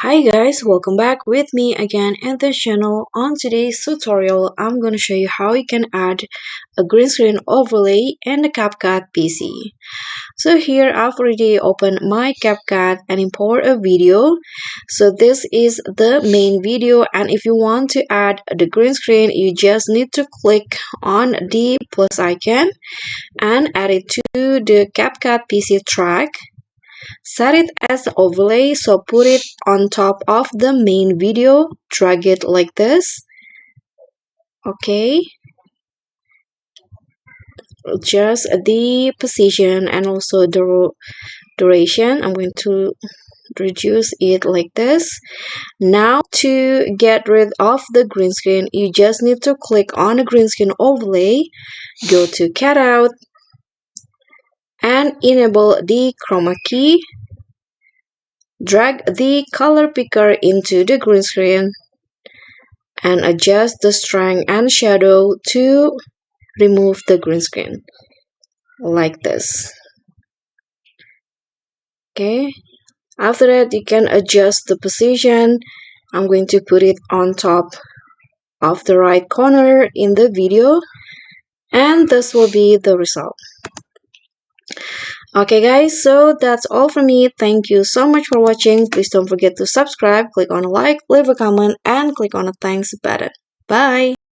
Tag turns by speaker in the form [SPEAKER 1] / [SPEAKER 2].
[SPEAKER 1] Hi guys, welcome back with me again in this channel. On today's tutorial, I'm going to show you how you can add a green screen overlay in the CapCut PC. So here I've already opened my CapCut and import a video. So this is the main video, and if you want to add the green screen, you just need to click on the plus icon and add it to the CapCut PC track. Set it as overlay, so put it on top of the main video, drag it like this. Okay, just the position and also the duration, I'm going to reduce it like this. Now to get rid of the green screen, you just need to click on the green screen overlay, go to cutout and enable the chroma key. Drag the color picker into the green screen and adjust the strength and shadow to remove the green screen like this. Okay, after that you can adjust the position. I'm going to put it on top of the right corner in the video, and this will be the result. Okay guys, so that's all from me. Thank you so much for watching. Please don't forget to subscribe, click on a like, leave a comment, and click on the thanks button. Bye!